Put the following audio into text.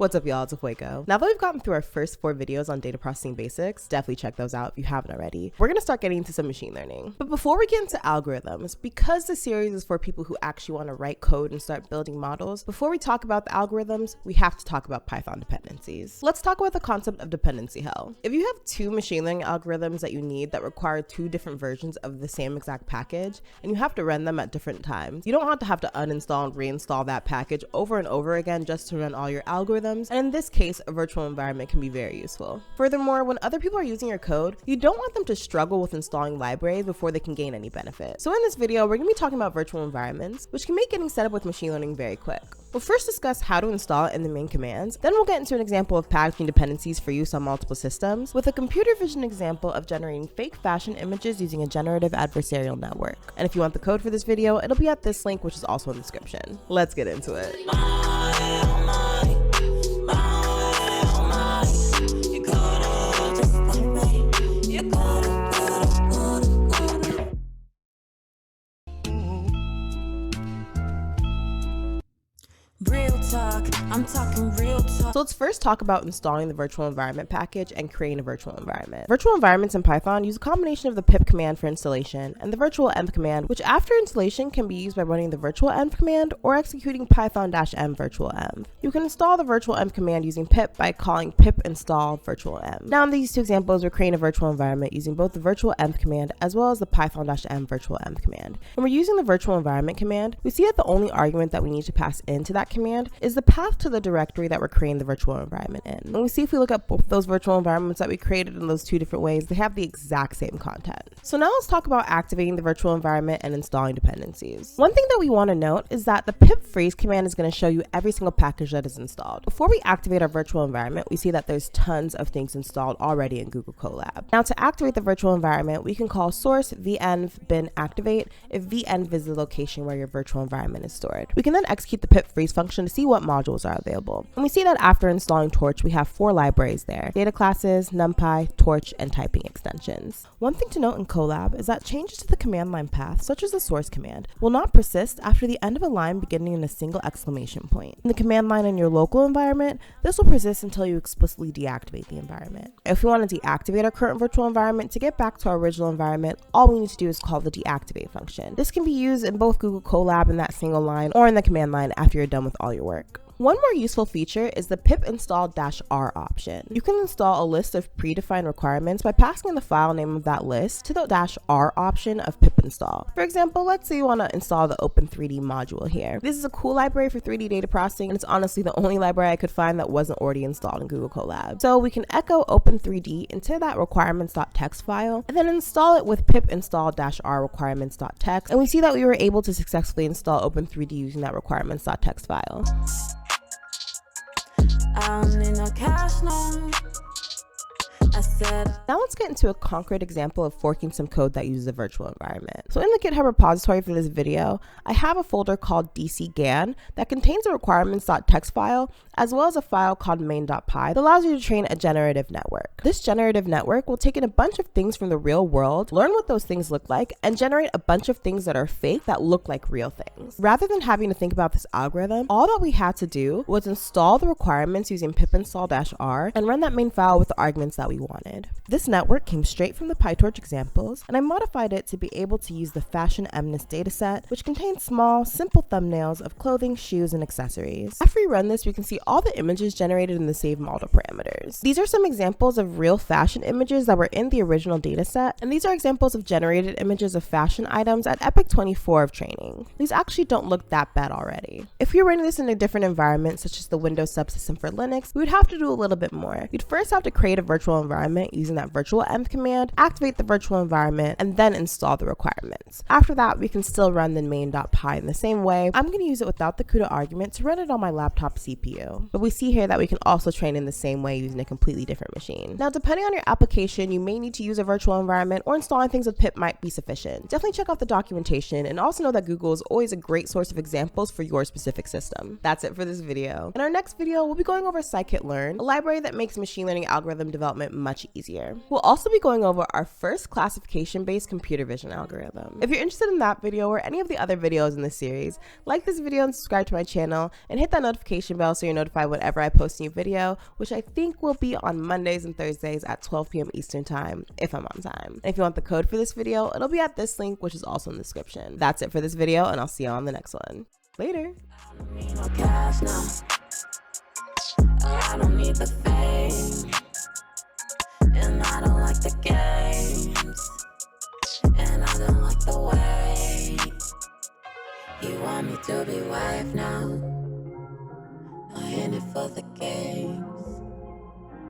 What's up, y'all? It's Fuego. Now that we've gotten through our first 4 videos on data processing basics, definitely check those out if you haven't already. We're going to start getting into some machine learning. But before we get into algorithms, because this series is for people who actually want to write code and start building models, before we talk about the algorithms, we have to talk about Python dependencies. Let's talk about the concept of dependency hell. If you have 2 machine learning algorithms that you need that require 2 different versions of the same exact package, and you have to run them at different times, you don't want to have to uninstall and reinstall that package over and over again just to run all your algorithms. And in this case, a virtual environment can be very useful. Furthermore, when other people are using your code, you don't want them to struggle with installing libraries before they can gain any benefit. So in this video, we're going to be talking about virtual environments, which can make getting set up with machine learning very quick. We'll first discuss how to install it in the main commands, then we'll get into an example of packaging dependencies for use on multiple systems, with a computer vision example of generating fake fashion images using a generative adversarial network. And if you want the code for this video, it'll be at this link, which is also in the description. Let's get into it. Real talk, I'm talking real talk. So let's first talk about installing the virtual environment package and creating a virtual environment. Virtual environments in Python use a combination of the pip command for installation and the virtual env command, which after installation can be used by running the virtual env command or executing python-m virtual env. You can install the virtual env command using pip by calling pip install virtual env. Now in these 2 examples, we're creating a virtual environment using both the virtual env command as well as the python-m virtual env command. When we're using the virtual environment command, we see that the only argument that we need to pass into that command is the path to the directory that we're creating the virtual environment in. And we see if we look at both those virtual environments that we created in those 2 different ways, they have the exact same content. So now let's talk about activating the virtual environment and installing dependencies. One thing that we want to note is that the pip freeze command is going to show you every single package that is installed. Before we activate our virtual environment, we see that there's tons of things installed already in Google Colab. Now to activate the virtual environment, we can call source venv bin activate if venv is the location where your virtual environment is stored. We can then execute the pip freeze function to see what modules are available. And we see that after installing Torch, we have 4 libraries there: data classes, NumPy, Torch, and typing extensions. One thing to note in Colab is that changes to the command line path, such as the source command, will not persist after the end of a line beginning in a single exclamation point. In the command line in your local environment, this will persist until you explicitly deactivate the environment. If we want to deactivate our current virtual environment to get back to our original environment, all we need to do is call the deactivate function. This can be used in both Google Colab in that single line or in the command line after you're done with all your work. One more useful feature is the pip install -r option. You can install a list of predefined requirements by passing the file name of that list to the -r option of pip install. For example, let's say you want to install the Open3D module here. This is a cool library for 3D data processing, and it's honestly the only library I could find that wasn't already installed in Google Colab. So we can echo Open3D into that requirements.txt file, and then install it with pip install -r requirements.txt, and we see that we were able to successfully install Open3D using that requirements.txt file. I don't need no cash now. Now let's get into a concrete example of forking some code that uses a virtual environment. So in the GitHub repository for this video, I have a folder called DCGAN that contains a requirements.txt file as well as a file called main.py that allows you to train a generative network. This generative network will take in a bunch of things from the real world, learn what those things look like, and generate a bunch of things that are fake that look like real things. Rather than having to think about this algorithm, all that we had to do was install the requirements using pip install -r and run that main file with the arguments that we wanted. This network came straight from the PyTorch examples, and I modified it to be able to use the fashion MNIST dataset, which contains small, simple thumbnails of clothing, shoes, and accessories. After we run this, we can see all the images generated in the save model parameters. These are some examples of real fashion images that were in the original dataset, and these are examples of generated images of fashion items at Epic 24 of training. These actually don't look that bad already. If we were running this in a different environment, such as the Windows subsystem for Linux, we would have to do a little bit more. You'd first have to create a virtual environment using that virtual env command, activate the virtual environment, and then install the requirements. After that, we can still run the main.py in the same way. I'm going to use it without the CUDA argument to run it on my laptop CPU. But we see here that we can also train in the same way using a completely different machine. Now, depending on your application, you may need to use a virtual environment, or installing things with pip might be sufficient. Definitely check out the documentation, and also know that Google is always a great source of examples for your specific system. That's it for this video. In our next video, we'll be going over scikit-learn, a library that makes machine learning algorithm development much much easier. We'll also be going over our first classification-based computer vision algorithm. If you're interested in that video or any of the other videos in this series, like this video and subscribe to my channel, and hit that notification bell so you're notified whenever I post a new video, which I think will be on Mondays and Thursdays at 12 p.m. Eastern time, if I'm on time. And if you want the code for this video, it'll be at this link, which is also in the description. That's it for this video, and I'll see you on the next one. Later. I don't need the fame, and I don't like the games, and I don't like the way you want me to be wife now. I'm in it for the game.